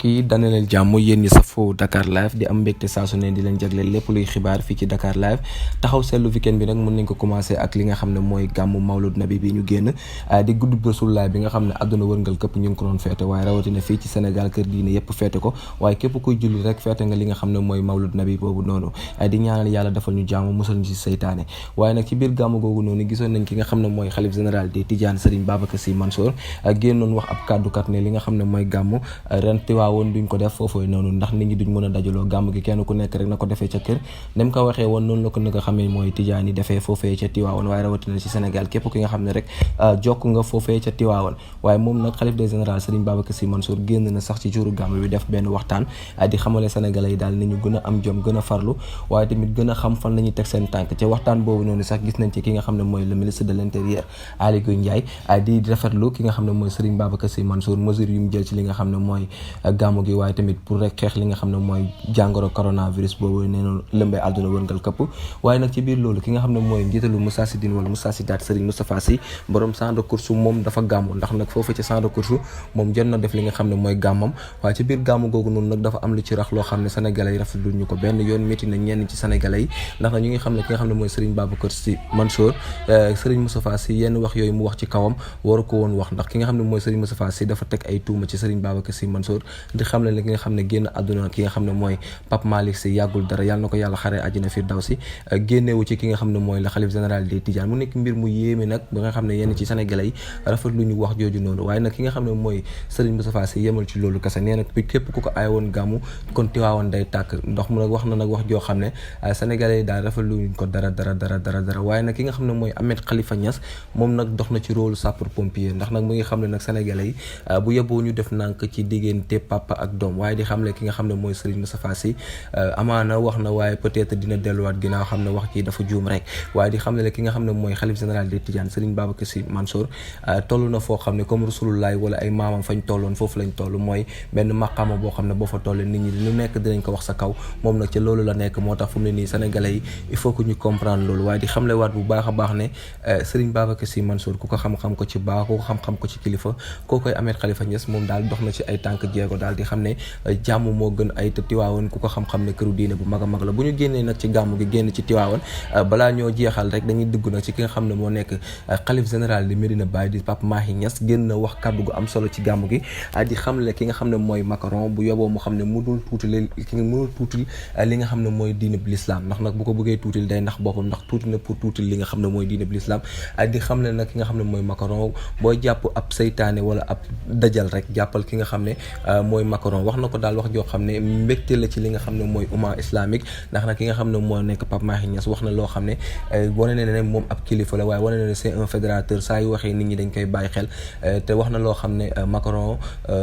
yi dana leen jàmm yéen ñi safoo Dakar Live di am mbégte saa su ne di leen jagleel lépp luy xibaar fii ci Dakar Live taxaw seetlu weekend bi nag mën nañ ko commencé ak li nga xam ne mooy gàmmu mawlud nabi bi ñu génn di gudd Rasulullah bi nga xam ne àdduna wërngal këpp ñu ngi ko doon feete waaye rawatina fii ci Sénégal kër diine yëpp feete ko waaye képp kuy julli rek feete nga li nga xam ne mooy mawlud nabi boobu noonu di ñaanal yàlla defal ñu jàmm musal ñu ci seytaane waaye nag ci biir gàmmu googu noonu gisoon nañ ki nga xam ne mooy xalif général des Tidiane Serigne Babacar Sy Mansour génnoon wax ab kàddukat ne li nga xam ne mooy gàmmu ren tivaouane duñ ko def foofooy noonu ndax nit ñi duñ mën a dajaloo gàmm gi kenn ku nekk rek na ko defee ca kër nem ko waxee woon noonu la ko nga xamee mooy Tidiane yi defee foofee ca tivaouane waaye rawatina ci Sénégal képp ki nga xam ne rek jokk nga foofee ca tivaouane waaye moom nag xalif des général Serigne Babacar Sy Mansour génn na sax ci jouru gàmm bi def benn waxtaan di xamale Sénégalais yi daal ni ñu gën a am jom gën a farlu waaye tamit gën a xam fan la ñuy teg seen tànk ca waxtaan boobu noonu sax gis nañ ci ki nga xam ne mooy le ministre de l'intérieur Aly Ngouille Ndiaye di rafetlu ki nga xam ne mooy Serigne Babacar Sy Mansour mesure yu mu jël ci li nga xam ne mooy gàmmu gi waaye tamit pour rek xeex li nga xam ne mooy jàngoro coronavirus boobu nee na lëmbee àdduna wërngal këpp waaye nag ci biir loolu ki nga xam ne mooy njiitalu Moustarchidine wala Moustarchidaty Serigne Moustapha Sy borom champ de course moom dafa gàmmu ndax nag foofu ci champ de course moom jot na def li nga xam ne mooy gàmmam waaye ci biir gàmmu googu noonu nag dafa am lu ci rax loo xam ne sénégalais yi rafetlu ñu ko benn yoon métti na ñenn ci sénégalais yi ndax nag ñu ngi xam ne ki nga xam ne mooy Serigne Babacar Sy Mansour Serigne Moustapha Sy yenn wax yooyu mu wax ci kawam waru ko woon wax ndax ki nga xam ne mooy Serigne Moustapha Sy dafa teg ay tuuma ci Serigne Babacar Sy Mansour di xam ne li nga xam ne génn àdduna ki nga xam ne mooy Pape Malick Sy yàggul dara yàlla na ko yàlla xaree àjjana firdawsi génnewu ci ki nga xam ne mooy la xalif général des Tidiane mu nekk mbir mu yéeme nag ba nga xam ne yenn ci sénégalais yi rafet lu ñu wax jooju noonu waaye nag ki nga xam ne mooy Serigne Moustapha Sy yemal ci loolu kese nee nag képp ku ko aay woon gàmmu kon tiwaawoon day tàkk ndox mu nag wax na nag wax joo xam ne sénégalais yi daal rafet lu ñu ko dara waaye nag ki nga xam ne mooy ahmed khalifa niass moom nag dox na ci rôle sapeur pompier ndax nag mu ngi xam ne nag sénégalais yi bu yeboo ñu def nànk ci diggante papa ak doom waaye di xamle ki nga xam ne mooy Serigne Moustapha Sy amaana wax na waaye peut-être dina delluwaat ginnaaw xam ne wax ci dafa juum rek waaye di xam ne ki nga xam ne mooy xalif général des Tidiane Serigne Babacar Sy Mansour toll na foo xam ne comme Rasulullah wala ay maamam fañ tolloon foofu lañ toll mooy benn maqaama boo xam ne boo fa tollee nit ñi lu nekk dinañ ko wax sa kaw moom nag ci loolu la nekk moo tax fu mu ne nii sénégalais yi il faut que ñu comprendre loolu waaye di xamle waat bu baax a baax ne Serigne Babacar Sy Mansour ku ko xam-xam ko ci baax ku ko xam-xam ko ci kilifa koo koy Ahmed Khalifa Niass moom daal dox na ci ay tànk jéego daal di xam ne jàmm moo gën ay te tiwaawoon ku ko xam-xam ne këru diine bu mag a mag la bu ñu génnee nag ci gàmmu gi génn ci tiwaawoon balaa ñoo jeexal rek dañuy dugg nag ci ki nga xam ne moo nekk xalif général di Medina Baye di Pape Mahi Niass génn na wax kàddu gu am solo ci gàmmu gi di xamle ki nga xam ne mooy Macron bu yoboo mu xam ne mënul tuutil li nga xam ne mooy diine bi l'islam ndax nag bu ko bëggee tuutil day ndax boppam ndax tuuti na pour tuutil li nga xam ne mooy diine bi l'islam di xamle nag ki nga xam ne mooy Macron booy jàpp ab seytaane wala ab dajal rek jàppal ki nga xam ne mooy Macron wax na ko daal wax joo xam ne mbégte la ci li nga xam ne mooy umma islamique ndax nag ki nga xam ne moo nekk Pape Mahi Niass wax na loo xam ne wane na ne moom ab kilifa la waaye wane na ne c'est un fédérateur saa yu waxee nit ñi dañ koy bàyyi xel te wax na loo xam ne Macron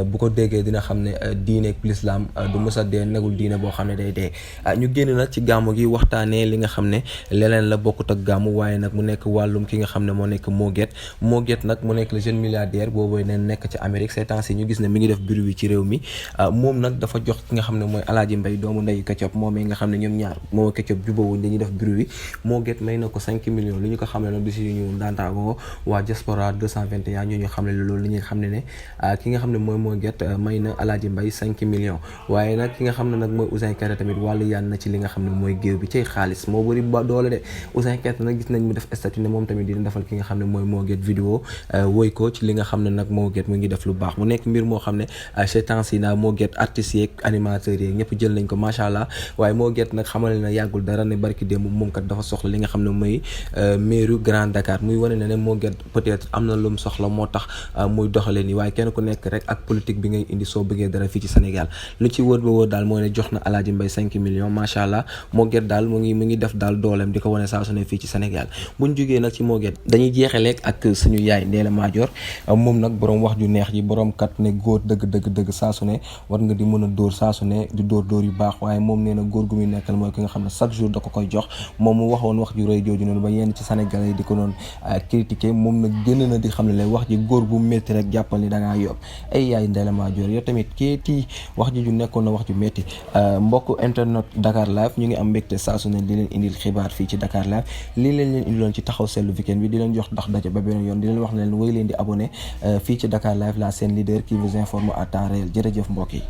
bu ko déggee dina xam ne diine ak l'islam du mës a dee negul diine boo xam ne day dee ñu génn nag ci gàmmu gi waxtaanee li nga xam ne leneen la bokkut ak gàmmu waaye nag mu nekk wàllum ki nga xam ne moo nekk Mo Gates nag mu nekk le jeune milliardaire boobu ne nekk ci Amérique ces temps ci ñu gis ne mi ngi def bruit ci réew mi moom nag dafa jox ki nga xam ne mooy Alaaji Mbay doomu ndeyu Ketchup moomee nga xam ne ñoom ñaar moo Ketchup jubawuñ dañuy def bruit Mo Gates may na ko 5 millions li ñu ko xam ne nag du si ñu daantaagoo waa diaspora 221 ñu xam ne loolu li ñuy xam ne ne ki nga xam ne mooy Mo Gates may na Alaaji Mbay 5 millions waaye nag ki nga xam ne nag mooy Ouzin Keita tamit wàllu yaan na ci li nga xam ne mooy géew bi cay xaalis moo bëri ba doole de Ouzin Keita nag gis nañ mu def statut ne moom tamit dina defal ki nga xam ne mooy Mo Gates vidéo woy ko ci li nga xam ne nag Mo Gates mu ngi def lu baax mu nekk mbir moo xam ne ces temps-ci na Mo Gates artistes yeeg animateurs yeeg ñëpp jël nañ ko macha allah waaye Mo Gates nag xamal na yàggul dara ne barki démb moom kat dafa soxla li nga xam ne mooy mairie Grand Dakar muy wane ne Mo Gates peut-être am na lu mu soxla moo tax muy doxalee nii waaye kenn ku nekk rek ak politique bi ngay indi soo bëggee dara fii ci Sénégal lu ci wër ba wër daal mooy ne jox na Alaaji Mbay 5 millions macha allah Mo Gates daal mu ngi def daal dooleem di ko wane saa su ne fii ci Sénégal buñ jógee nag ci Mo Gates dañuy jeexaleeg ak suñu yaay Ndella Madior moom nag borom wax ju neex ji borom kat ne góor dëgg saa su ne war nga di mën a dóor saa su ne di dóor yu baax waaye moom nee na góor gu muy nekkal mooy ki nga xam ne chaque jour da ko koy jox moom mu waxoon wax ju rëy jooju noonu ba yenn ci Sénégalais yi di ko noonu critiquer moom nag génn na di xam ne lay wax ji góor bu métti rek jàppal ni da ngaa yóbbu ay yaay Ndella Madior yow tamit kéeti wax ji ju nekkoon na wax ju métti mbokk internet Dakar Live ñu ngi am mbégte saa su ne di leen indil xibaar fii ci Dakar Live lii leen indiloon ci taxaw seetlu weekend bi di leen jox ndax daje ba beneen yoon di leen wax ne leen wéy leen di abonné fii ci Dakar Live la chaîne leader qui vous informe à temps réel jërëjëf mbokk yi